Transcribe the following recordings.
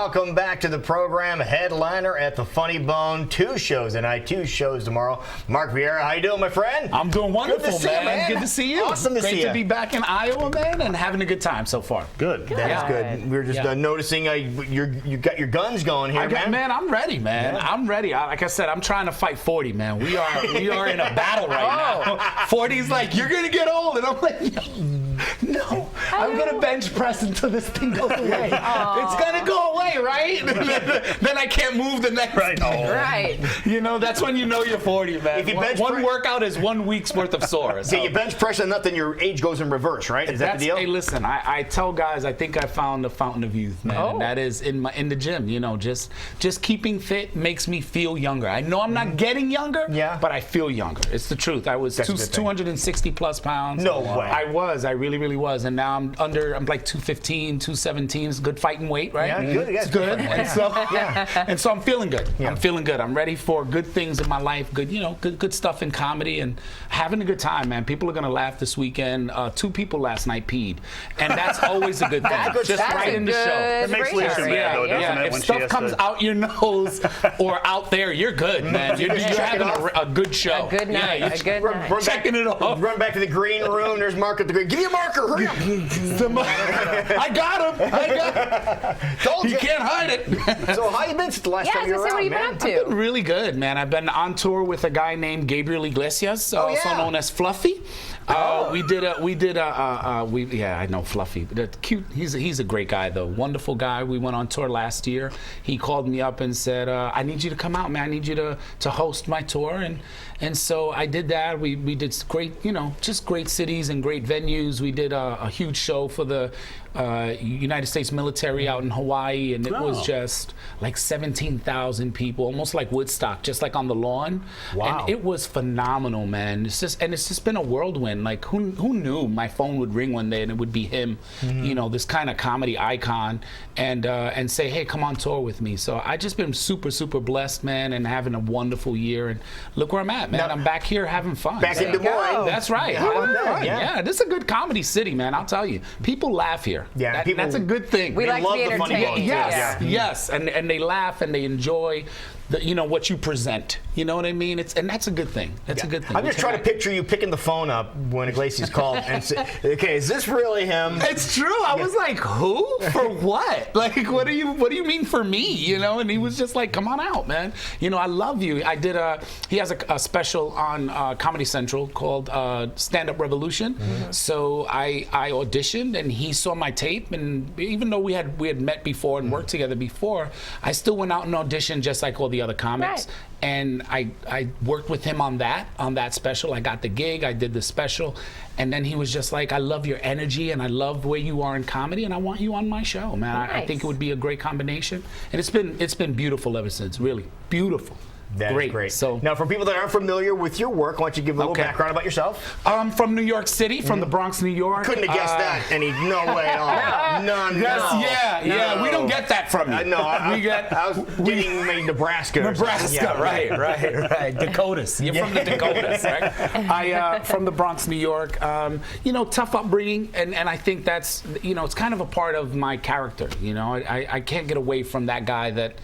welcome back to the program. Headliner at the Funny Bone. 2 shows tonight, 2 shows tomorrow. Mark Viera, how you doing, my friend? I'm doing wonderful, Good to see you, man. Good to see you. Awesome to see you. Great to be back in Iowa, man, and having a good time so far. Good. That's good. We were just noticing you got your guns going here, man. I'm ready, man. Yeah. I'm ready. Like I said, I'm trying to fight 40, man. We are in a battle right now. 40's like, you're gonna get old, and I'm like, no, I'm gonna bench press until this thing goes away. It's gonna go away, right? Then I can't move the next. Right. You know, that's when you know you're 40, man. If you one workout is 1 week's worth of sore. So. Yeah, you bench press enough, then your age goes in reverse, right? Is that the deal? Hey, listen, I tell guys, I think I found the fountain of youth, man. And that is in the gym. You know, just keeping fit makes me feel younger. I know I'm not getting younger, but I feel younger. It's the truth. I was 260 plus pounds. No way. I really was, and now I'm like 215, 217. It's good fighting weight, right? Yeah, good. It's good. And so I'm feeling good. I'm feeling good. I'm ready for good things in my life. Good stuff in comedy and having a good time, man. People are gonna laugh this weekend. 2 people last night peed, and that's always a good thing. That's right in the show. It makes Lisa mad, though, doesn't it? If stuff comes out your nose or out there, you're good, man. You're having a good show. A good night. A good night. Checking it off. Run back to the green room. There's Mark at the green. Give me a marker. Hurry up. I got him. Told you. You can't hide it. So how you been since the last time you were around, what have you been up to? I've been really good, man. I've been on tour with a guy named Gabriel Iglesias, also known as Fluffy. I know Fluffy. Cute. He's a great guy, though. Wonderful guy. We went on tour last year. He called me up and said, I need you to come out, man. I need you to host my tour. And so I did that. We did great, just great cities and great venues. We did a huge show for the United States military out in Hawaii, and it was just like 17,000 people, almost like Woodstock, just like on the lawn. Wow. And it was phenomenal, man. It's just been a whirlwind. Like who knew my phone would ring one day and it would be him, this kind of comedy icon, and say, hey, come on tour with me. So I just been super blessed, man, and having a wonderful year. And look where I'm at, man. Now, I'm back here having fun. Back in Des Moines. That's right. Yeah, this is a good comedy city, man. I'll tell you. People laugh here. Yeah, that's a good thing. We like to be entertained. Yes, and they laugh and they enjoy what you present. You know what I mean? And that's a good thing. That's a good thing. I'm just trying to picture you picking the phone up when Iglesias called and say, okay, is this really him? It's true. I was like, who? For what? Like, what do you mean for me? And he was just like, come on out, man. I love you. He has a special on Comedy Central called Stand Up Revolution. So I auditioned and he saw my tape, and even though we had met before and worked together before, I still went out and auditioned just like all the other comics. Right. And I worked with him on that special. I got the gig, I did the special, and then he was just like, I love your energy and I love where you are in comedy and I want you on my show, man. Nice. I think it would be a great combination. And it's been beautiful ever since, really. Beautiful. That's great. So now, for people that aren't familiar with your work, why don't you give a little background about yourself? I'm from New York City, from the Bronx, New York. Couldn't have guessed that. No way at all. No. Yeah. We don't get that from you. No, I was getting made Nebraska. Right. Dakotas. You're from the Dakotas, right? From the Bronx, New York. Tough upbringing, and I think that's it's kind of a part of my character. I can't get away from that guy that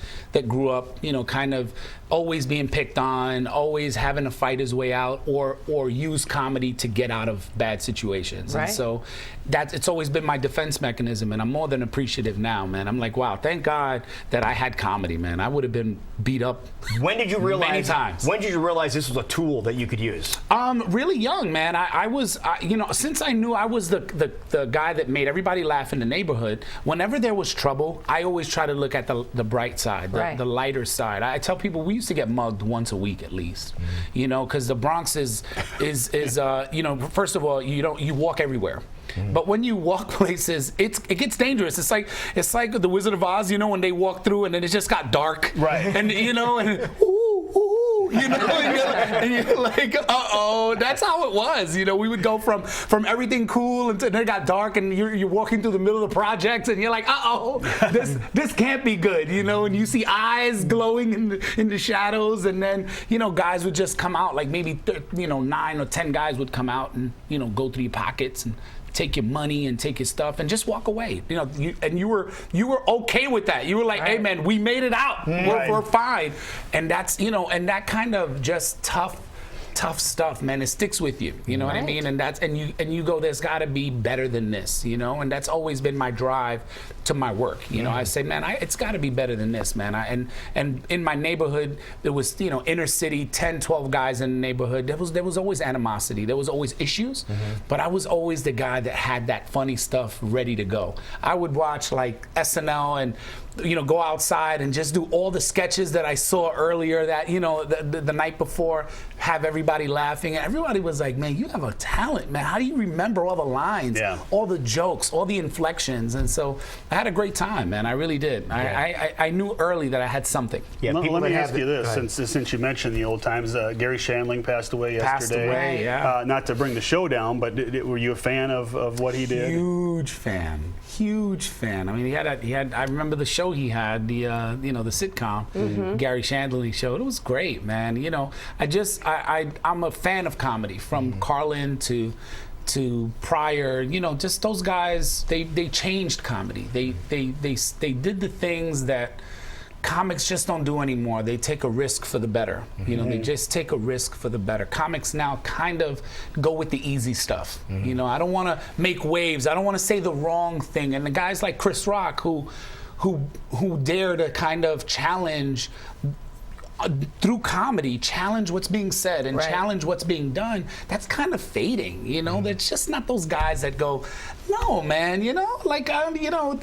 grew up, kind of always being picked on, always having to fight his way out, or use comedy to get out of bad situations. Right. And so it's always been my defense mechanism, and I'm more than appreciative now, man. I'm like, wow, thank God that I had comedy, man. I would have been beat up many times. When did you realize this was a tool that you could use? Really young, man. I was, since I knew I was the guy that made everybody laugh in the neighborhood, whenever there was trouble, I always try to look at the bright side, the lighter side. I tell people we used to get mugged once a week at least, because the Bronx is first of all, you walk everywhere. But when you walk places, it gets dangerous. It's like the Wizard of Oz, when they walk through and then it just got dark. Right. And and you're like, uh-oh, that's how it was. We would go from everything cool until it got dark, and you're walking through the middle of the projects, and you're like, uh-oh, this can't be good, and you see eyes glowing in the shadows, and then, guys would just come out, like maybe 9 or 10 guys would come out and, go through your pockets and take your money and take your stuff and just walk away. You know, you were okay with that. You were like, hey man, we made it out. We're fine. And that's, you know, and that kind of just tough stuff, man. It sticks with you. You know what I mean? And that's and you go, there's got to be better than this, you know. And that's always been my drive to my work. You know, I say, man, it's got to be better than this, man. And in my neighborhood, there was, you know, inner city, 10, 12 guys in the neighborhood. There was always animosity. There was always issues. But I was always the guy that had that funny stuff ready to go. I would watch like SNL and, you know, go outside and just do all the sketches that I saw earlier that, you know, the night before, have everybody laughing. And everybody was like, man, you have a talent, man. How do you remember all the lines, all the jokes, all the inflections? And so I had a great time, man. I really did. I knew early that I had something. Yeah, let me ask you this, since you mentioned the old times, Gary Shandling passed away yesterday. Passed away, not to bring the show down, but were you a fan of what he did? Huge fan. I mean, he had. I remember the show he had, the you know, the sitcom, Gary Shandling show. It was great, man. You know, I'm a fan of comedy, from Carlin to Pryor. You know, just those guys. They changed comedy. They did the things that comics just don't do anymore. They take a risk for the better. You know, they just take a risk for the better. Comics now kind of go with the easy stuff. You know, I don't want to make waves. I don't want to say the wrong thing. And the guys like Chris Rock who dare to kind of challenge through comedy, challenge what's being said and challenge what's being done, that's kind of fading, you know? That's just not those guys that go, no, man, you know? Like, you know,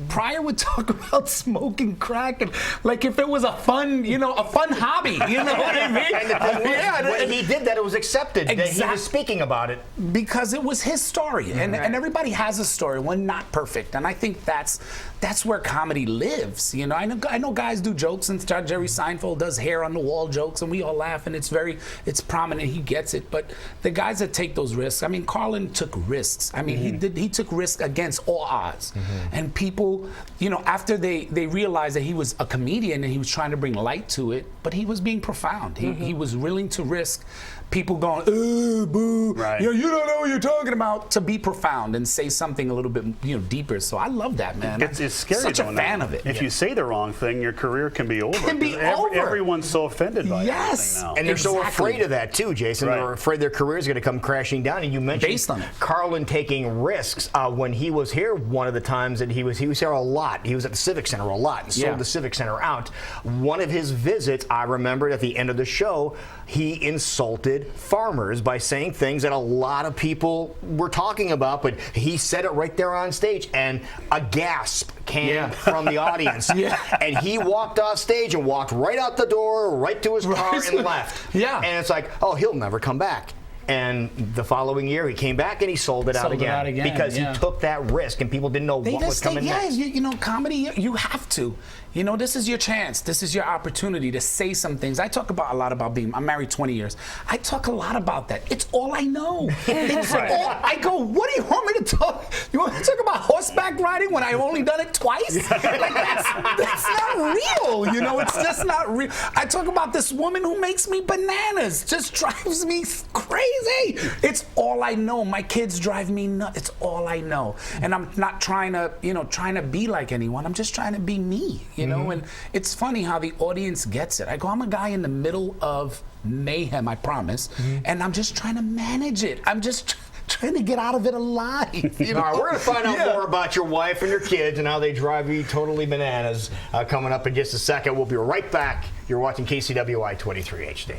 Pryor would talk about smoking crack, and like if it was a fun, you know, a fun hobby, you know what I mean? And the thing was, when he did that, it was accepted that he was speaking about it. Because it was his story, and everybody has a story, one not perfect, and I think that's where comedy lives. You know, I know guys do jokes, and Jerry Seinfeld does hair on the wall jokes, and we all laugh, and it's prominent, he gets it. But the guys that take those risks, I mean, Carlin took risks. I mean, he took risks against all odds, and people, you know, after they realized that he was a comedian and he was trying to bring light to it, but he was being profound. He was willing to risk people going, boo, you don't know what you're talking about, to be profound and say something a little bit, you know, deeper. So I love that, man. It's scary. Such a fan of it. If you say the wrong thing, your career can be over. Over. Everyone's so offended by everything now. And they're so afraid of that too, Jason. They're afraid their career is going to come crashing down. And you mentioned Carlin taking risks. When he was here, one of the times that he was here a lot. He was at the Civic Center a lot and sold the Civic Center out. One of his visits, I remembered at the end of the show, he insulted farmers by saying things that a lot of people were talking about, but he said it right there on stage, and a gasp came from the audience. And he walked off stage and walked right out the door, right to his car, and left. And it's like, oh, he'll never come back. And the following year, he came back and he sold it out again because he took that risk, and people didn't know what was coming next. You know, comedy, you have to. You know, this is your chance. This is your opportunity to say some things. I talk a lot about I'm married 20 years. I talk a lot about that. It's all I know. It's all, I go, what do you want me to talk? You want me to talk about horseback riding when I've only done it twice? Like, that's not real. You know, it's just not real. I talk about this woman who makes me bananas, just drives me crazy. It's all I know. My kids drive me nuts. It's all I know. And I'm not trying to be like anyone. I'm just trying to be me. You know, and it's funny how the audience gets it. I go, I'm a guy in the middle of mayhem, I promise, and I'm just trying to manage it. I'm just trying to get out of it alive. You know? All right, we're going to find out more about your wife and your kids and how they drive you totally bananas coming up in just a second. We'll be right back. You're watching KCWI 23 HD.